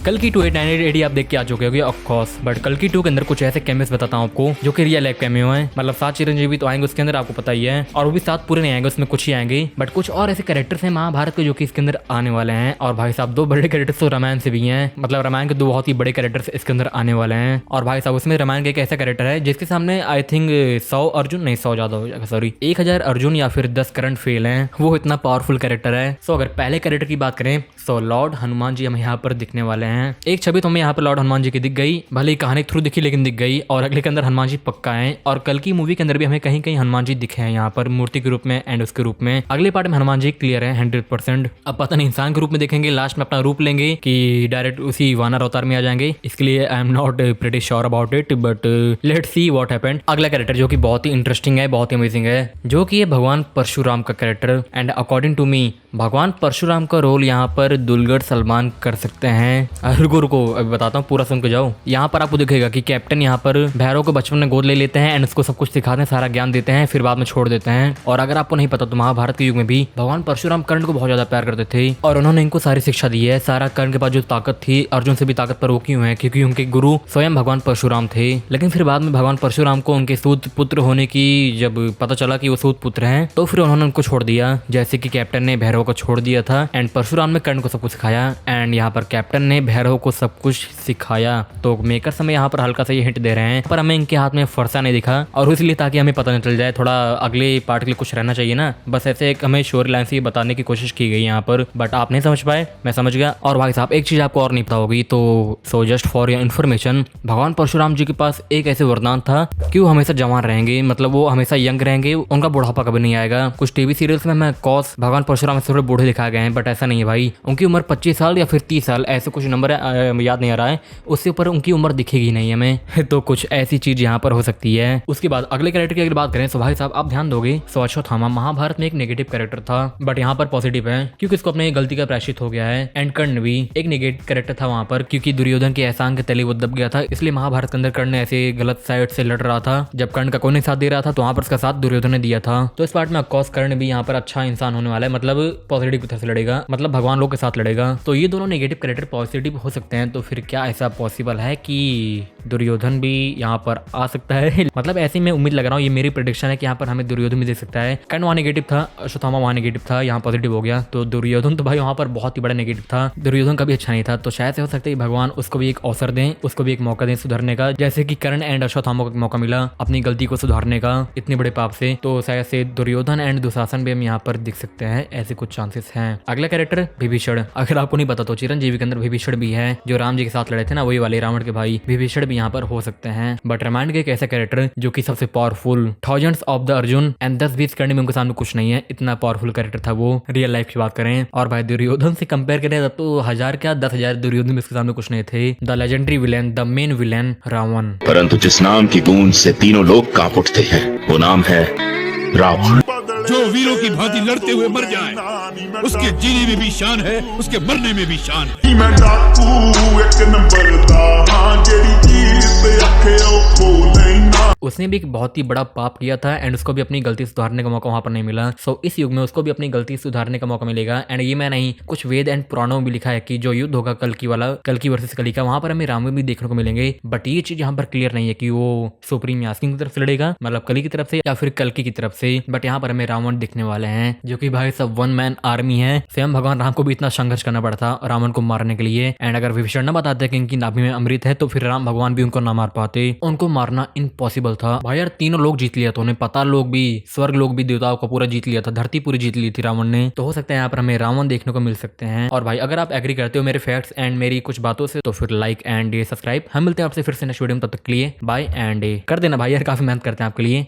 कल की 2898 आप देख के आ चुके होगे ऑफ कोर्स, बट कल की 2 के अंदर कुछ ऐसे कैमियोस बताता हूँ आपको जो कि रियल लाइफ कैमियो हैं। मतलब 7 चिरंजीवी तो आएंगे उसके अंदर, आपको पता ही है, और वो भी 7 पूरे नहीं आएंगे, उसमें कुछ ही आएंगे, बट कुछ और ऐसे कैरेक्टर्स हैं महाभारत के जो कि इसके अंदर आने वाले हैं। और भाई साहब 2 बड़े कैरेक्टर्स तो रामायण से भी हैं, मतलब रामायण के 2 बहुत ही बड़े कैरेक्टर्स इसके अंदर आने वाले हैं। और भाई साहब उसमें रामायण का एक ऐसा कैरेक्टर है जिसके सामने आई थिंक 100 अर्जुन नहीं 100 ज्यादा हो जाएगा, सॉरी 1000 अर्जुन या फिर 10 करंट फेल हैं, वो इतना पावरफुल कैरेक्टर है। सो अगर पहले कैरेक्टर की बात करें तो लॉर्ड हनुमान जी हमें यहाँ पर दिखने वाले हैं। एक छवि तो हमें यहाँ पर लॉर्ड हनुमान जी की दिख गई, भले ही कहानी थ्रू दिखी लेकिन दिख गई, और अगले के अंदर हनुमान जी पक्का है। और कल की मूवी के अंदर भी हमें कहीं कहीं हनुमान जी दिखे हैं यहाँ पर मूर्ति के रूप में एंड उसके रूप में। अगले पार्ट में हनुमान जी क्लियर है 100%। अब पता नहीं इंसान के रूप में देखेंगे, लास्ट में अपना रूप लेंगे कि डायरेक्ट उसी वानर अवतार में आ जाएंगे, इसके लिए I am not pretty sure about it, but let's see what happened. अगला कैरेक्टर जो कि बहुत ही इंटरेस्टिंग है, बहुत ही अमेजिंग है, जो कि है भगवान परशुराम का character. And according to me भगवान परशुराम का रोल यहाँ पर दुलगढ़ सलमान कर सकते हैं। रुको अभी बताता हूँ, पूरा सुन के जाओ। यहाँ पर आपको दिखेगा कि कैप्टन यहाँ पर भैरव को बचपन में गोद ले लेते हैं एंड उसको सब कुछ सिखाते हैं, सारा ज्ञान देते हैं, फिर बाद में छोड़ देते हैं। और अगर आपको नहीं पता तो महाभारत के युग में भी भगवान परशुराम कर्ण को बहुत ज्यादा प्यार करते थे और उन्होंने इनको सारी शिक्षा दी है। सारा कर्ण के पास जो ताकत थी अर्जुन से भी ताकत पर वो क्यों है, क्योंकि उनके गुरु स्वयं भगवान परशुराम थे। लेकिन फिर बाद में भगवान परशुराम को उनके सूत पुत्र होने की जब पता चला कि वो सूत पुत्र हैं, तो फिर उन्होंने उनको छोड़ दिया, जैसे कि कैप्टन ने भैरव को छोड़ दिया था एंड परशुराम ने कर्ण को सब कुछ सिखाया। एंड यहाँ पर कैप्टन ने भैरव को सब कुछ सिखाया। तो मेकर्स हमें यहाँ पर हल्का सा ये हिंट दे रहे हैं, पर हमें इनके हाथ में फरसा नहीं दिखा, और इसलिए ताकि हमें पता नहीं चल जाए, थोड़ा अगले पार्ट के लिए कुछ रहना चाहिए ना, बस ऐसे एक हमें स्टोरी लाइन से बताने की कोशिश की गई यहाँ पर, बट आप नहीं समझ पाए, मैं समझ गया। और भाई साहब एक चीज आपको और नहीं पता होगी, तो so just for your information, भगवान परशुराम जी के पास एक ऐसे वरदान था कि वो हमेशा जवान रहेंगे, मतलब वो हमेशा यंग रहेंगे, उनका बुढ़ापा कभी नहीं आएगा। कुछ टीवी सीरियल्स में कॉस भगवान परशुराम से थोड़े बूढ़े दिखाए गए हैं, बट ऐसा नहीं है भाई, उनकी उम्र 25 साल या फिर 30 साल ऐसे कुछ नंबर है, याद नहीं आ रहा है, उससे ऊपर उनकी उम्र दिखेगी नहीं हमें। तो कुछ ऐसी चीज यहाँ पर हो सकती है। उसके बाद अगले कैरेक्टर की अगर बात करें तो भाई साहब आप ध्यान दोगे, अश्वत्थामा महाभारत में एक नेगेटिव कैरेक्टर था, बट यहाँ पर पॉजिटिव है क्योंकि इसको अपने गलती का प्रायश्चित हो गया है। एंड कर्ण भी एक नेगेटिव कैरेक्टर था वहाँ पर, क्योंकि दुर्योधन के एहसान के तले वो दब गया था, इसलिए महाभारत के अंदर कर्ण ने ऐसे गलत साइड से लड़ रहा था। जब कर्ण का कोई नहीं साथ दे रहा था तो वहाँ पर उसका साथ दुर्योधन ने दिया था। तो इस पार्ट में ऑफकोर्स कर्ण भी यहाँ पर अच्छा इंसान होने वाला है, मतलब पॉजिटिव की तरफ से लड़ेगा, मतलब भगवान लोग के साथ लड़ेगा। तो ये दोनों नेगेटिव कैरेक्टर पॉजिटिव हो सकते हैं, तो फिर क्या ऐसा पॉसिबल है कि दुर्योधन भी यहाँ पर आ सकता है? मतलब ऐसे मैं उम्मीद लग रहा हूँ, ये मेरी प्रेडिक्शन है कि यहाँ पर हमें दुर्योधन भी दे सकता है। कर्ण वहाँ नेगेटिव था, अश्वत्थामा वहाँ नेगेटिव था, यहाँ पॉजिटिव हो गया, तो दुर्योधन तो भाई वहाँ पर बहुत ही बड़ा नेगेटिव था, दुर्योधन का भी अच्छा नहीं था। तो शायद से हो सकता है भगवान उसको भी एक अवसर दें, उसको भी एक मौका दें सुधरने का, जैसे कि कर्ण एंड अश्वत्थामा को एक मौका मिला अपनी गलती को सुधारने का इतने बड़े पाप से। तो शायद से दुर्योधन एंड दुशासन भी हम यहाँ पर दिख सकते हैं, ऐसे कुछ चांसेस हैं। अगला कैरेक्टर विभीषण, अगर आपको नहीं पता तो चिरंजीवी के अंदर विभीषण भी है, जो राम जी के साथ लड़े थे ना, वही वाले रावण के भाई, विभीषण भी यहाँ पर हो सकते हैं। बट रामायण के एक ऐसा कैरेक्टर जो कि सबसे powerful, thousands of the Arjun and 10-20 कर्ण में उनके सामने कुछ नहीं है, इतना पावरफुल कैरेक्टर था वो, रियल लाइफ की बात करें। और भाई दुर्योधन से कंपेयर करें तब तो 1000 क्या 10,000 दुर्योधन में इसके सामने कुछ नहीं थे। The legendary villain, the main villain Ravan. परंतु जिस नाम की गूंज से तीनों लोग कांप उठते हैं वो नाम है रावण। जो वीरों की भांति लड़ते हुए मर जाए, उसके जीने में भी शान है, उसके मरने में भी शान है। मैं डाकू एक नंबर दा, हां जेड़ी चीज ते आखे ओ बोले ना। उसने भी एक बहुत ही बड़ा पाप किया था एंड उसको भी अपनी गलती सुधारने का मौका वहां पर नहीं मिला। सो इस युग में उसको भी अपनी गलती सुधारने का मौका मिलेगा। एंड ये मैं नहीं, कुछ वेद एंड पुराणों में भी लिखा है कि जो युद्ध होगा कल की वाला, कल की वर्सेस कली का, वहां पर हमें राम भी देखने को मिलेंगे। बट ये चीज यहाँ पर क्लियर नहीं है कि वो सुप्रीम यास्किन की तरफ से लड़ेगा, मतलब कली की तरफ से, या फिर कल्कि की तरफ से। बट यहाँ पर हमें रावण दिखने वाले हैं, जो कि भाई सब 1 मैन आर्मी है। स्वयं भगवान राम को भी इतना संघर्ष करना पड़ा था रावण को मारने के लिए। एंड अगर विभीषण न बताते कि इनकी नाभि में अमृत है तो फिर राम भगवान भी उनको ना मार पाते, उनको मारना इम्पॉसिबल था। भाई यार तीनों लोग जीत लिया था उन्हें, पाताल लोग भी, स्वर्ग लोग भी, देवताओं को पूरा जीत लिया था, धरती पूरी जीत ली थी रावण ने। तो हो सकता है यहाँ पर हमें रावण देखने को मिल सकते हैं। और भाई अगर आप एग्री करते हो मेरे फैक्ट्स एंड मेरी कुछ बातों से तो फिर लाइक एंड सब्सक्राइब। हम मिलते हैं आपसे फिर से नेक्स्ट वीडियो में, तब तक के लिए बाय एंड कर देना भाई यार, काफी मेहनत करते हैं आपके लिए।